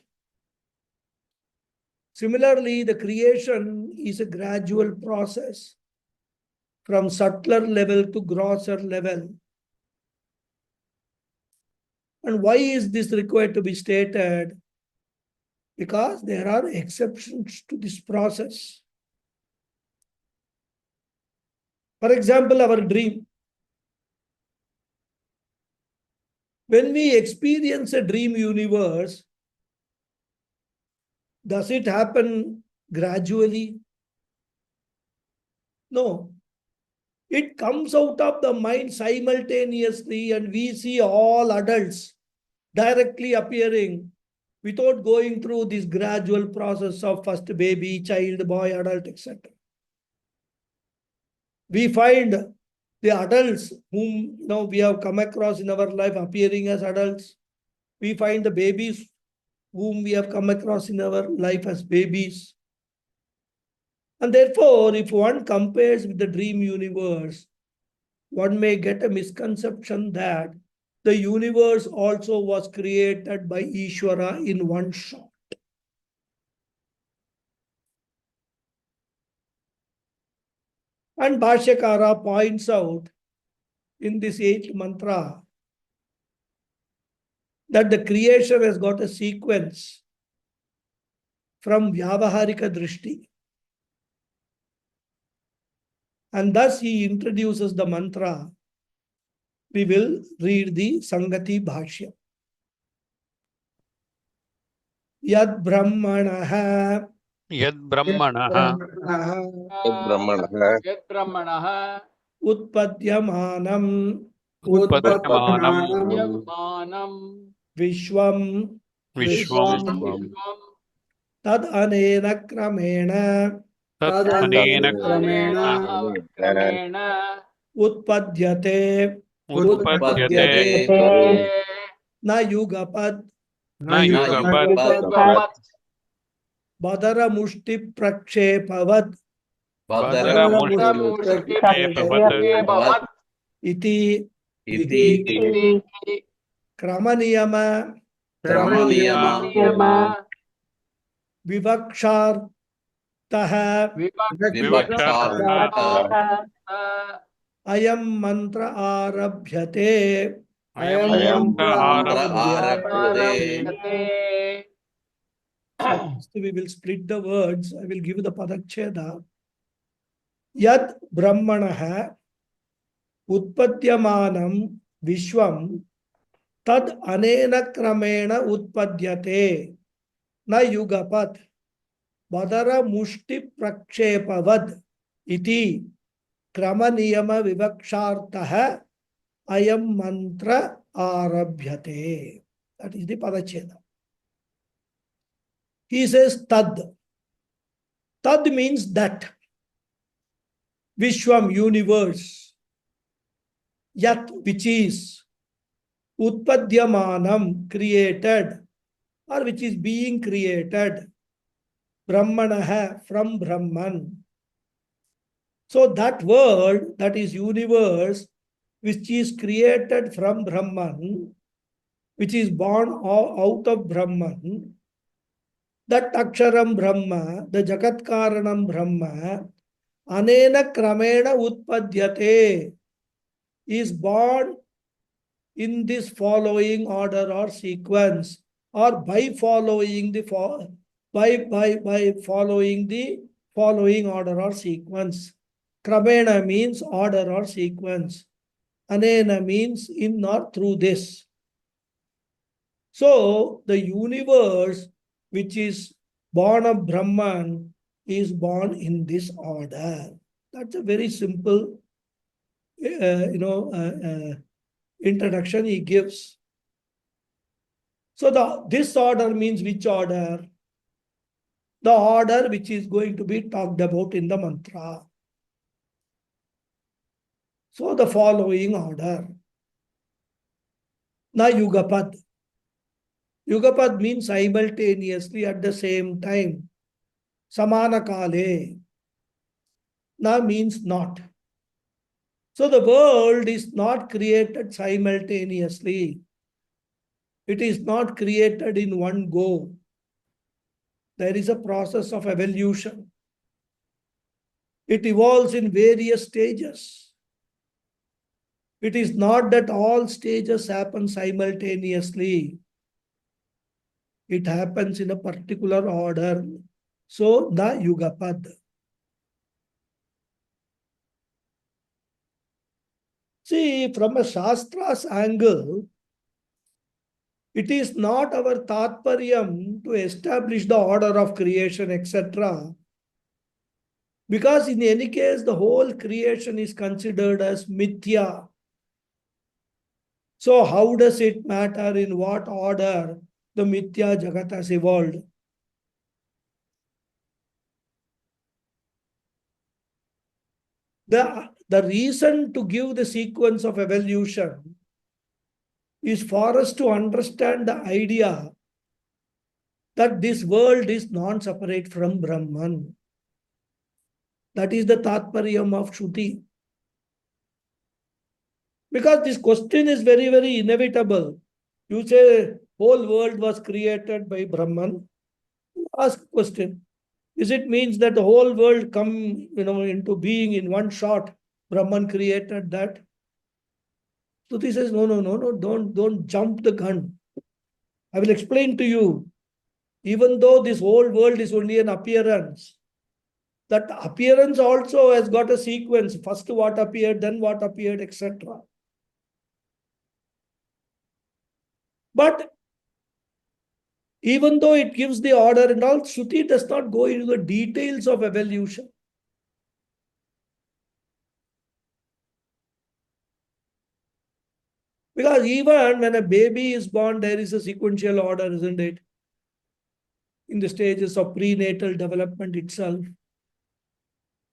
Similarly, the creation is a gradual process from subtler level to grosser level. And why is this required to be stated? Because there are exceptions to this process. For example, our dream. When we experience a dream universe, does it happen gradually? No. It comes out of the mind simultaneously, and we see all adults directly appearing without going through this gradual process of first baby, child, boy, adult, etc. We find the adults whom we have come across in our life appearing as adults. We find the babies whom we have come across in our life as babies. And therefore, if one compares with the dream universe, one may get a misconception that the universe also was created by Ishvara in one shot. And Bhashyakara points out in this 8th mantra that the creation has got a sequence from Vyavaharika Drishti. And thus he introduces the mantra. We will read the Sangati Bhashya. Yad Brahmanaha Yad Brahmanah Brahmanah Yad Brahmanah Utpadyamanam Utpadyamanam Yadmanam Vishwam Vishwam Vishwam Tad Anena Kramena Tat Anena Anena Kramena Utpadyate Utpadyate Na Yugapad Na Yugapat Yugapat Badara Mushti Prakshepavat Badara Mushti Mushti Bhavat Iti Iti Kramaniyama Niyama Vivakshartaha Vivakshartha Ayam Mantra Arabhyate. Ayam Mantra Arabhyate. Arabhyate. So we will split the words. I will give the Padakcheda. Yad Brahmanaha Utpadyamanam Vishwam Tad Anena Kramena Utpadyate Na Yugapat Badara Mushti Prakshepavad Iti Krama Niyama Vivakshartaha Ayam Mantra Arabhyate. That is the Padacheda. He says Tad. Tad means that. Vishwam, universe. Yat, which is. Utpadyamanam, created, or which is being created. Brahmanaha, from Brahman. So that world, that is universe, which is created from Brahman, which is born out of Brahman, that Aksharam Brahma, the Jagat Karanam Brahma, Anena Kramena Utpadyate, is born in this following order or sequence, or by following the by following the following order or sequence. Kramena means order or sequence. Anena means in or through this. So the universe which is born of Brahman is born in this order. That's a very simple, introduction he gives. So this order means which order? The order which is going to be talked about in the mantra. So the following order. Na Yugapad. Yugapad means simultaneously at the same time. Samana Kale. Na means not. So the world is not created simultaneously. It is not created in one go. There is a process of evolution. It evolves in various stages. It is not that all stages happen simultaneously. It happens in a particular order. So, na Yugapad. See, from a Shastra's angle, it is not our Tatparyam to establish the order of creation, etc. Because in any case, the whole creation is considered as mithya. So how does it matter in what order the mithya jagat has evolved? The reason to give the sequence of evolution is for us to understand the idea that this world is non-separate from Brahman. That is the Tatparyam of Shruti. Because this question is very, very inevitable. You say whole world was created by Brahman. Ask question. Is it means that the whole world come into being in one shot? Brahman created that. Shruti says, no, don't jump the gun. I will explain to you. Even though this whole world is only an appearance, that appearance also has got a sequence. First what appeared, then what appeared, etc. But even though it gives the order and all, Shruti does not go into the details of evolution. Because even when a baby is born, there is a sequential order, isn't it? In the stages of prenatal development itself.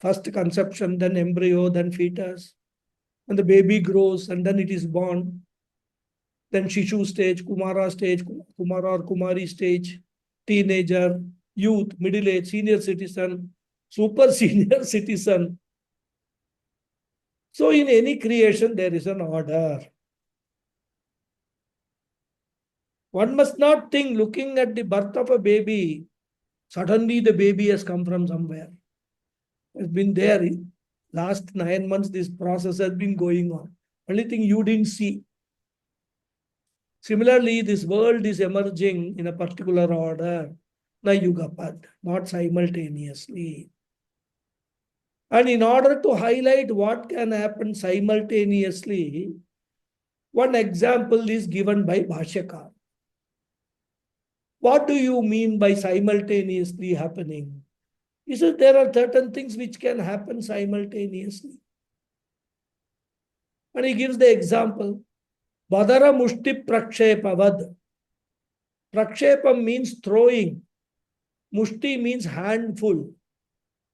First conception, then embryo, then fetus. And the baby grows and then it is born. Then Shishu stage, Kumara or Kumari stage, teenager, youth, middle age, senior citizen, super senior citizen. So in any creation, there is an order. One must not think looking at the birth of a baby, suddenly the baby has come from somewhere. It's been there. Last 9 months, this process has been going on. Only thing you didn't see. Similarly, this world is emerging in a particular order, na Yugapad, not simultaneously. And in order to highlight what can happen simultaneously, one example is given by Bhashyakar. What do you mean by simultaneously happening? He says there are certain things which can happen simultaneously. And he gives the example. Vadara mushti prakshepavad. Prakshepam means throwing. Mushti means handful.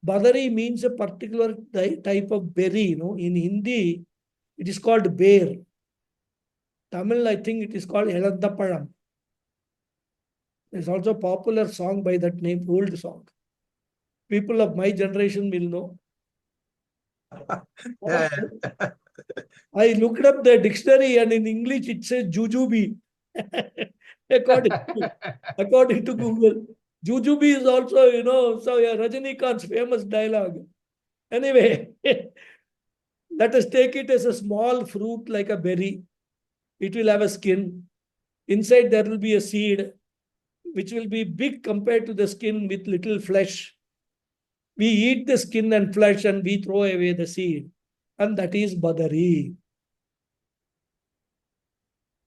Badari means a particular type of berry. In Hindi, it is called bear. Tamil, I think it is called Eladappalam. There's also a popular song by that name, old song. People of my generation will know. Yeah. I looked up the dictionary and in English it says jujube. according to Google. Jujube is also, so yeah, Rajinikanth's famous dialogue. Anyway, let us take it as a small fruit like a berry. It will have a skin. Inside there will be a seed, which will be big compared to the skin with little flesh. We eat the skin and flesh and we throw away the seed. And that is badari.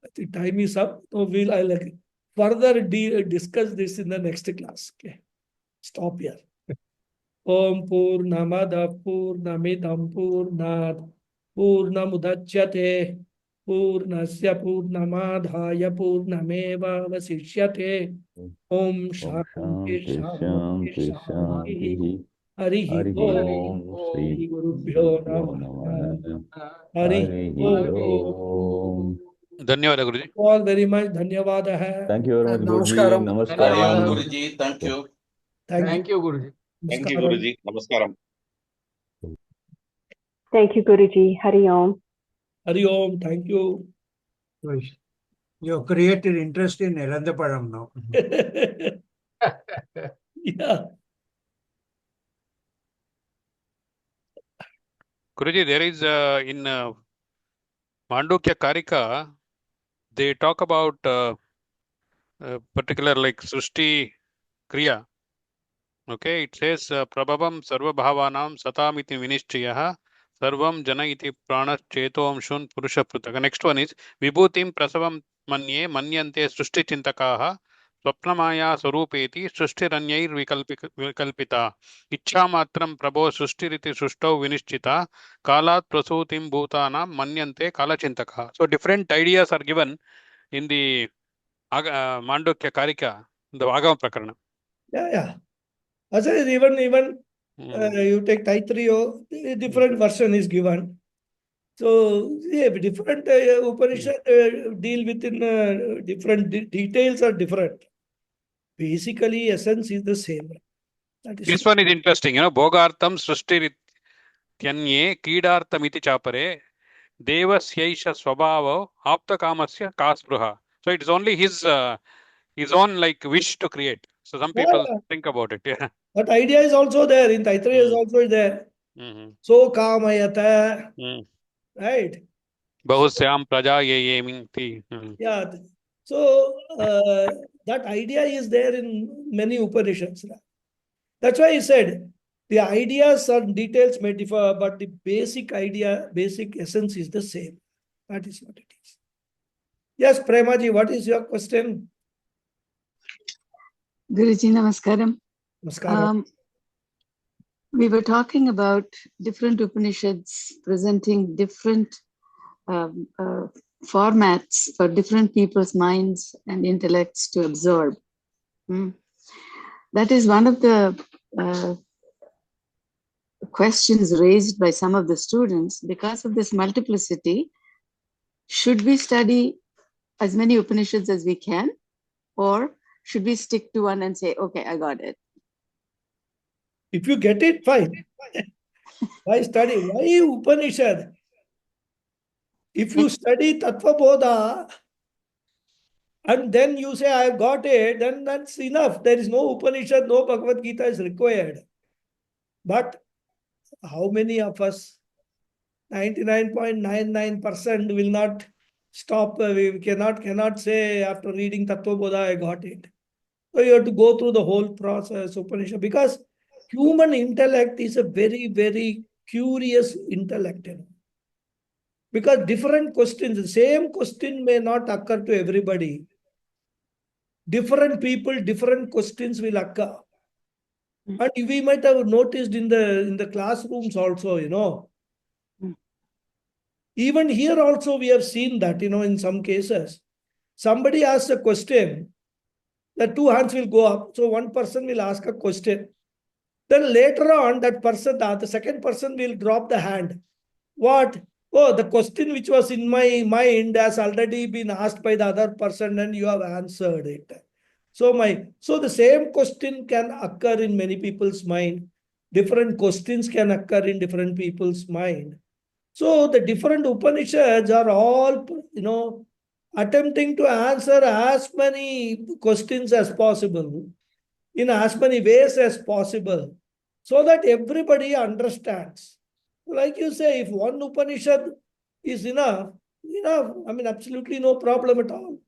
I think time is up. So I'll further discuss this in the next class. Okay. Stop here. Om Purnamada Purnamidam Purnat Purnamudachyate Purnasya Purnamadhaya Purnameva Vasishyate Om Shanti Shanti Shanti Shanti Shanti Shanti. Harihi Harihi Om Om Shri Shri Gurubhyo Gurubhyo Namaha Namaha. Harihi Harihi Om. Om. धन्यवाद गुरुजी. All very much धन्यवाद है. Thank you very much, Guruji. Namaskaram. Hari Om Namaskaram. Guruji. Thank you. Thank you. Guruji. Thank you, Namaskaram. Guruji. Namaskaram. Thank you, Guruji. Hari Om. Hari Om. Thank you. You have created interest in Elandaparam now. Yeah. Guruji, there is in Mandukya Karika, they talk about particular like Srushti Kriya. Okay, it says Prabhavam Sarva Bhavanam Satam iti Vinishchayaha Sarvam Jana iti Prana Cheto Amshun Purusha Prutaka. Next one is Vibhutim Prasavam Manye Manyante Srushti Chintakaha Swapnamaya Sarupeti Srushtiranyayir Vikalpita Ichha Matram Prabho Srushtiriti Srushto Vinishchita Kalat Prasutim Bhutana Manyante Kala Chintakaha. So different ideas are given in the Mandukya Karika, the Agama Prakarana. Yeah. As even you take Taittiriya, a different version is given. So yeah, different Upanishad deal within different details are different. Basically, essence is the same. That is This one is interesting, Bhogartham Srushtiritanye Kidartamiti Chapare Devasyaisha Swabhava Aptakamasya Kaspruha. So it is only his own like wish to create. So some people think about it. Yeah. That idea is also there in Taittiriya is also there. So kamayata, right? Bahusyam Praja Ye Minti. Yeah. So that idea is there in many Upanishads. That's why he said the ideas or details may differ, but the basic idea, basic essence is the same. That is what it is. Yes, Premaji, what is your question? Guruji, namaskaram. Namaskaram. We were talking about different Upanishads presenting different formats for different people's minds and intellects to absorb. That is one of the questions raised by some of the students. Because of this multiplicity, should we study as many Upanishads as we can, or should we stick to one and say, okay, I got it? If you get it, fine. Why study? Why Upanishad? If you study Tattva Bodha and then you say, I got it, then that's enough. There is no Upanishad, no Bhagavad Gita is required. But how many of us, 99.99% will not stop. We cannot say after reading Tattva Bodha, I got it. So you have to go through the whole process, Upanishad, because human intellect is a very, very curious intellect. Because different questions, the same question may not occur to everybody. Different people, different questions will occur. And we might have noticed in the classrooms also, Even here also we have seen that, in some cases. Somebody asks a question, the two hands will go up. So one person will ask a question. Then later on, that person, the second person will drop the hand. What? Oh, the question which was in my mind has already been asked by the other person and you have answered it. So the same question can occur in many people's mind. Different questions can occur in different people's mind. So the different Upanishads are all, attempting to answer as many questions as possible in as many ways as possible so that everybody understands. Like you say, if one Upanishad is enough, I mean, absolutely no problem at all.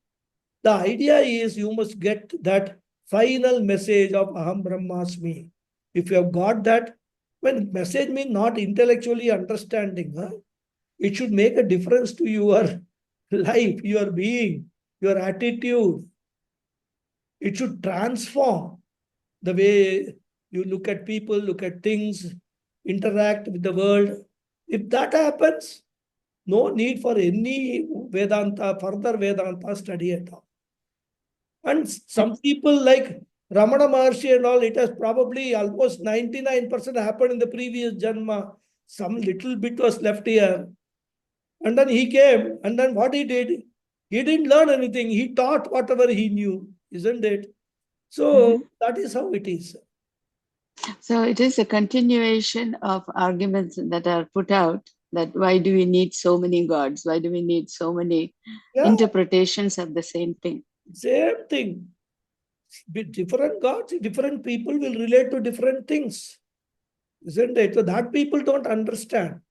The idea is you must get that final message of Aham Brahmasmi. If you have got that, when message means not intellectually understanding, it should make a difference to your life, your being, your attitude. It should transform the way you look at people, look at things, interact with the world. If that happens, no need for any Vedanta, further Vedanta study at all. And some people like Ramana Maharshi and all, it has probably almost 99% happened in the previous Janma. Some little bit was left here. And then he came, and then what he did, he didn't learn anything. He taught whatever he knew, isn't it? So that is how it is. So it is a continuation of arguments that are put out that why do we need so many gods? Why do we need so many interpretations of the same thing? Same thing. With different gods, different people will relate to different things. Isn't it? So that people don't understand.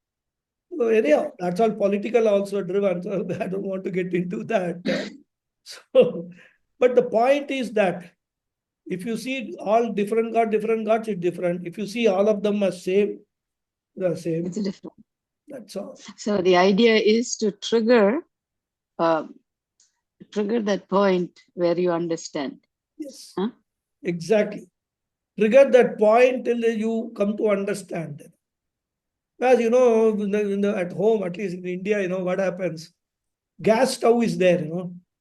So anyhow, that's all political also driven. So I don't want to get into that. So, but the point is that if you see all different gods, it's different. If you see all of them as same, the same. It's different. That's all. So the idea is to trigger that point where you understand. Yes. Huh? Exactly. Trigger that point till you come to understand. As you know, at home, at least in India, what happens? Gas stove is there,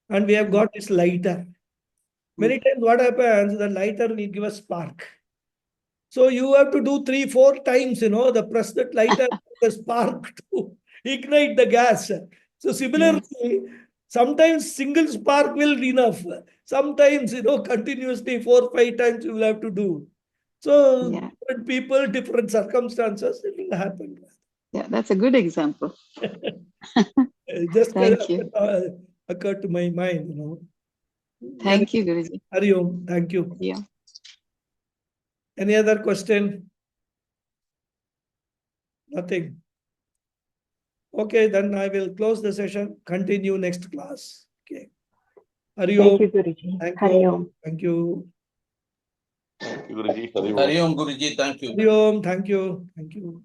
and we have got this lighter. Many times what happens, the lighter will give a spark. So you have to do 3-4 times, the press that lighter, the spark to ignite the gas. So similarly, sometimes single spark will be enough. Sometimes, continuously 4-5 times you will have to do. So different people, different circumstances, it will happen. Yeah, that's a good example. Just Thank you. Occurred to my mind, Thank you, Guruji. Hari Om. Thank you. Yeah. Any other question? Nothing. Okay, then I will close the session. Continue next class. Okay. Hari Om. Thank you, Guruji. Thank Hari you. Om. Thank you. Thank you, Guruji. Hari Om, Guruji. Thank you. Hari Om. Thank you. Thank you.